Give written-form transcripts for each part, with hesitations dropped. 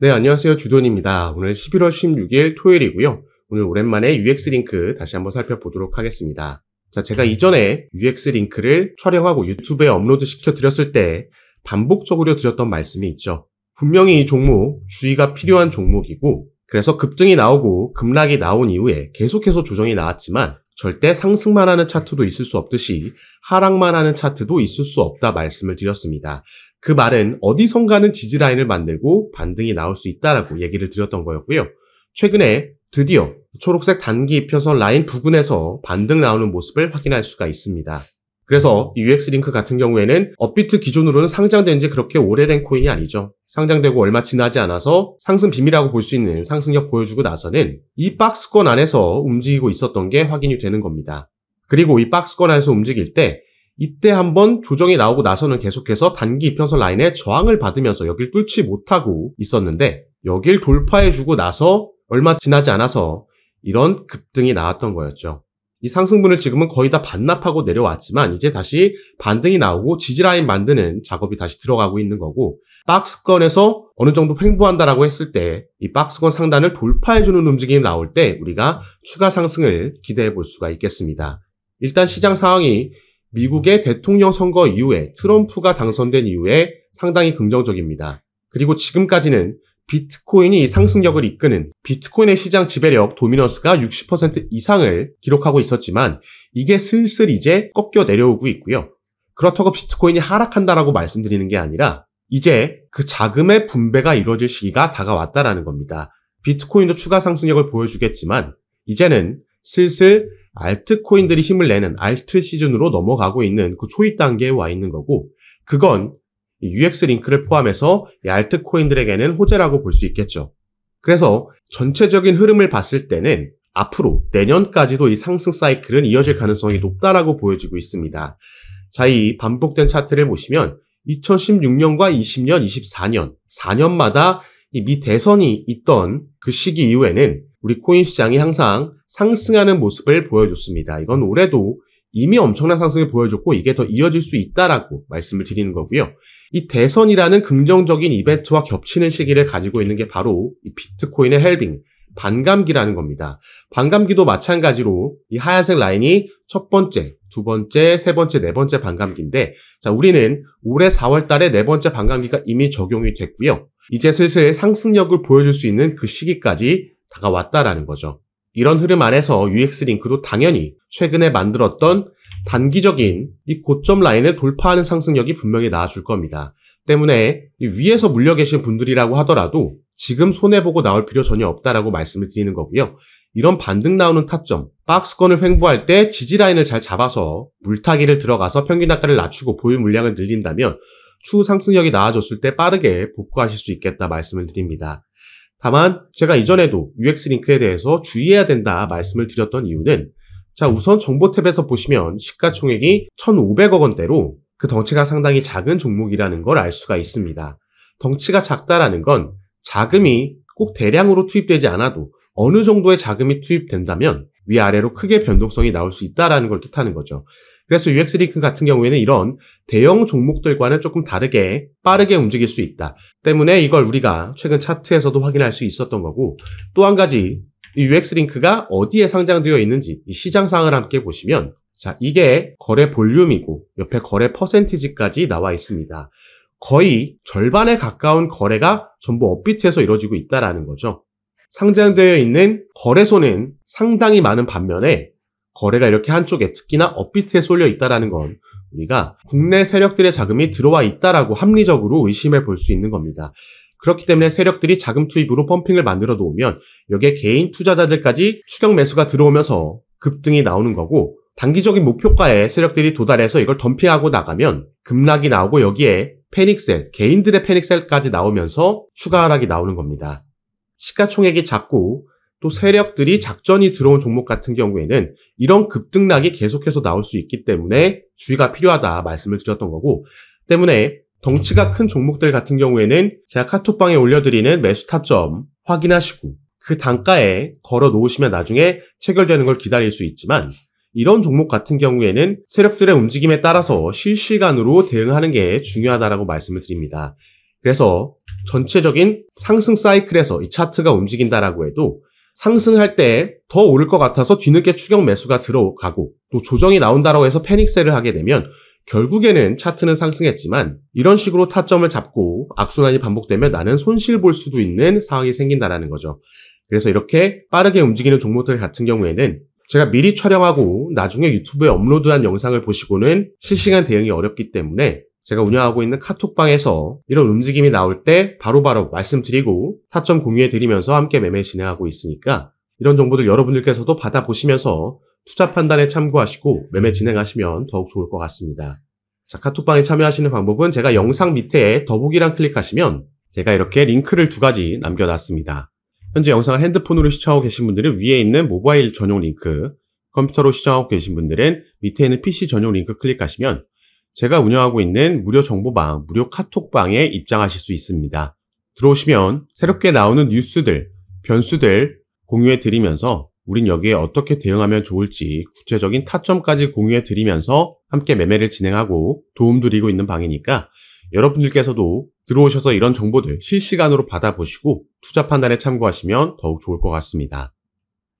네, 안녕하세요. 주돈입니다. 오늘 11월 16일 토요일이고요. 오늘 오랜만에 UX 링크 다시 한번 살펴보도록 하겠습니다. 자, 제가 이전에 UX 링크를 촬영하고 유튜브에 업로드 시켜드렸을 때 반복적으로 드렸던 말씀이 있죠. 분명히 이 종목, 주의가 필요한 종목이고, 그래서 급등이 나오고 급락이 나온 이후에 계속해서 조정이 나왔지만 절대 상승만 하는 차트도 있을 수 없듯이 하락만 하는 차트도 있을 수 없다 말씀을 드렸습니다. 그 말은 어디선가는 지지라인을 만들고 반등이 나올 수 있다라고 얘기를 드렸던 거였고요. 최근에 드디어 초록색 단기 이평선 라인 부근에서 반등 나오는 모습을 확인할 수가 있습니다. 그래서 UX 링크 같은 경우에는 업비트 기준으로는 상장된 지 그렇게 오래된 코인이 아니죠. 상장되고 얼마 지나지 않아서 상승 비밀이라고 볼 수 있는 상승력 보여주고 나서는 이 박스권 안에서 움직이고 있었던 게 확인이 되는 겁니다. 그리고 이 박스권 안에서 움직일 때 이때 한번 조정이 나오고 나서는 계속해서 단기 이평선 라인에 저항을 받으면서 여길 뚫지 못하고 있었는데 여길 돌파해주고 나서 얼마 지나지 않아서 이런 급등이 나왔던 거였죠. 이 상승분을 지금은 거의 다 반납하고 내려왔지만 이제 다시 반등이 나오고 지지라인 만드는 작업이 다시 들어가고 있는 거고, 박스권에서 어느 정도 횡보한다라고 했을 때 이 박스권 상단을 돌파해주는 움직임이 나올 때 우리가 추가 상승을 기대해 볼 수가 있겠습니다. 일단 시장 상황이 미국의 대통령 선거 이후에 트럼프가 당선된 이후에 상당히 긍정적입니다. 그리고 지금까지는 비트코인이 상승력을 이끄는 비트코인의 시장 지배력 도미넌스가 60% 이상을 기록하고 있었지만 이게 슬슬 이제 꺾여 내려오고 있고요. 그렇다고 비트코인이 하락한다라고 말씀드리는 게 아니라 이제 그 자금의 분배가 이루어질 시기가 다가왔다라는 겁니다. 비트코인도 추가 상승력을 보여주겠지만 이제는 슬슬 알트코인들이 힘을 내는 알트 시즌으로 넘어가고 있는 그 초입 단계에 와 있는 거고, 그건 UX 링크를 포함해서 이 알트코인들에게는 호재라고 볼 수 있겠죠. 그래서 전체적인 흐름을 봤을 때는 앞으로 내년까지도 이 상승 사이클은 이어질 가능성이 높다라고 보여지고 있습니다. 자, 이 반복된 차트를 보시면 2016년과 20년, 24년, 4년마다 이 미 대선이 있던 그 시기 이후에는 우리 코인 시장이 항상 상승하는 모습을 보여줬습니다. 이건 올해도 이미 엄청난 상승을 보여줬고 이게 더 이어질 수 있다라고 말씀을 드리는 거고요. 이 대선이라는 긍정적인 이벤트와 겹치는 시기를 가지고 있는 게 바로 이 비트코인의 헬빙, 반감기라는 겁니다. 반감기도 마찬가지로 이 하얀색 라인이 첫 번째, 두 번째, 세 번째, 네 번째 반감기인데, 자, 우리는 올해 4월 달에 네 번째 반감기가 이미 적용이 됐고요. 이제 슬슬 상승력을 보여줄 수 있는 그 시기까지 다가왔다라는 거죠. 이런 흐름 안에서 UX 링크도 당연히 최근에 만들었던 단기적인 이 고점 라인을 돌파하는 상승력이 분명히 나와줄 겁니다. 때문에 이 위에서 물려 계신 분들이라고 하더라도 지금 손해보고 나올 필요 전혀 없다라고 말씀을 드리는 거고요. 이런 반등 나오는 타점, 박스권을 횡보할 때 지지라인을 잘 잡아서 물타기를 들어가서 평균 단가를 낮추고 보유 물량을 늘린다면 추후 상승력이 나아졌을 때 빠르게 복구하실 수 있겠다 말씀을 드립니다. 다만 제가 이전에도 UX 링크에 대해서 주의해야 된다 말씀을 드렸던 이유는, 자, 우선 정보 탭에서 보시면 시가총액이 1,500억 원대로 그 덩치가 상당히 작은 종목이라는 걸 알 수가 있습니다. 덩치가 작다라는 건 자금이 꼭 대량으로 투입되지 않아도 어느 정도의 자금이 투입된다면 위아래로 크게 변동성이 나올 수 있다라는 걸 뜻하는 거죠. 그래서 UX 링크 같은 경우에는 이런 대형 종목들과는 조금 다르게 빠르게 움직일 수 있다. 때문에 이걸 우리가 최근 차트에서도 확인할 수 있었던 거고, 또 한 가지 이 UX 링크가 어디에 상장되어 있는지 이 시장 상황을 함께 보시면, 자, 이게 거래 볼륨이고 옆에 거래 퍼센티지까지 나와 있습니다. 거의 절반에 가까운 거래가 전부 업비트에서 이루어지고 있다라는 거죠. 상장되어 있는 거래소는 상당히 많은 반면에 거래가 이렇게 한쪽에 특히나 업비트에 쏠려 있다라는 건 우리가 국내 세력들의 자금이 들어와 있다라고 합리적으로 의심해 볼 수 있는 겁니다. 그렇기 때문에 세력들이 자금 투입으로 펌핑을 만들어 놓으면 여기에 개인 투자자들까지 추격 매수가 들어오면서 급등이 나오는 거고, 단기적인 목표가에 세력들이 도달해서 이걸 덤핑하고 나가면 급락이 나오고 여기에 패닉셀, 개인들의 패닉셀까지 나오면서 추가 하락이 나오는 겁니다. 시가총액이 작고 또 세력들이 작전이 들어온 종목 같은 경우에는 이런 급등락이 계속해서 나올 수 있기 때문에 주의가 필요하다 말씀을 드렸던 거고, 때문에 덩치가 큰 종목들 같은 경우에는 제가 카톡방에 올려드리는 매수 타점 확인하시고 그 단가에 걸어 놓으시면 나중에 체결되는 걸 기다릴 수 있지만, 이런 종목 같은 경우에는 세력들의 움직임에 따라서 실시간으로 대응하는 게 중요하다라고 말씀을 드립니다. 그래서 전체적인 상승 사이클에서 이 차트가 움직인다라고 해도 상승할 때 더 오를 것 같아서 뒤늦게 추격 매수가 들어가고 또 조정이 나온다라고 해서 패닉셀을 하게 되면 결국에는 차트는 상승했지만 이런 식으로 타점을 잡고 악순환이 반복되면 나는 손실 볼 수도 있는 상황이 생긴다라는 거죠. 그래서 이렇게 빠르게 움직이는 종목들 같은 경우에는 제가 미리 촬영하고 나중에 유튜브에 업로드한 영상을 보시고는 실시간 대응이 어렵기 때문에 제가 운영하고 있는 카톡방에서 이런 움직임이 나올 때 바로바로 말씀드리고 타점 공유해드리면서 함께 매매 진행하고 있으니까 이런 정보들 여러분들께서도 받아보시면서 투자 판단에 참고하시고 매매 진행하시면 더욱 좋을 것 같습니다. 자, 카톡방에 참여하시는 방법은 제가 영상 밑에 더보기란 클릭하시면 제가 이렇게 링크를 2가지 남겨놨습니다. 현재 영상을 핸드폰으로 시청하고 계신 분들은 위에 있는 모바일 전용 링크, 컴퓨터로 시청하고 계신 분들은 밑에 있는 PC 전용 링크 클릭하시면 제가 운영하고 있는 무료 정보방, 무료 카톡방에 입장하실 수 있습니다. 들어오시면 새롭게 나오는 뉴스들, 변수들 공유해드리면서 우린 여기에 어떻게 대응하면 좋을지 구체적인 타점까지 공유해드리면서 함께 매매를 진행하고 도움드리고 있는 방이니까 여러분들께서도 들어오셔서 이런 정보들 실시간으로 받아보시고 투자 판단에 참고하시면 더욱 좋을 것 같습니다.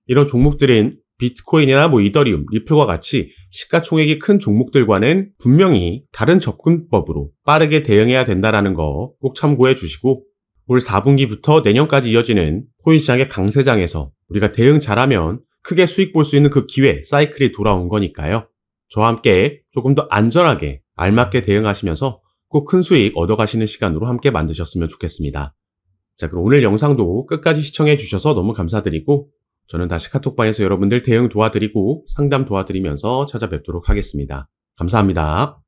이런 종목들은 비트코인이나 이더리움, 리플과 같이 시가총액이 큰 종목들과는 분명히 다른 접근법으로 빠르게 대응해야 된다는 거 꼭 참고해 주시고 올 4분기부터 내년까지 이어지는 코인 시장의 강세장에서 우리가 대응 잘하면 크게 수익 볼 수 있는 그 기회, 사이클이 돌아온 거니까요. 저와 함께 조금 더 안전하게 알맞게 대응하시면서 꼭 큰 수익 얻어가시는 시간으로 함께 만드셨으면 좋겠습니다. 자, 그럼 오늘 영상도 끝까지 시청해 주셔서 너무 감사드리고 저는 다시 카톡방에서 여러분들 대응 도와드리고 상담 도와드리면서 찾아뵙도록 하겠습니다. 감사합니다.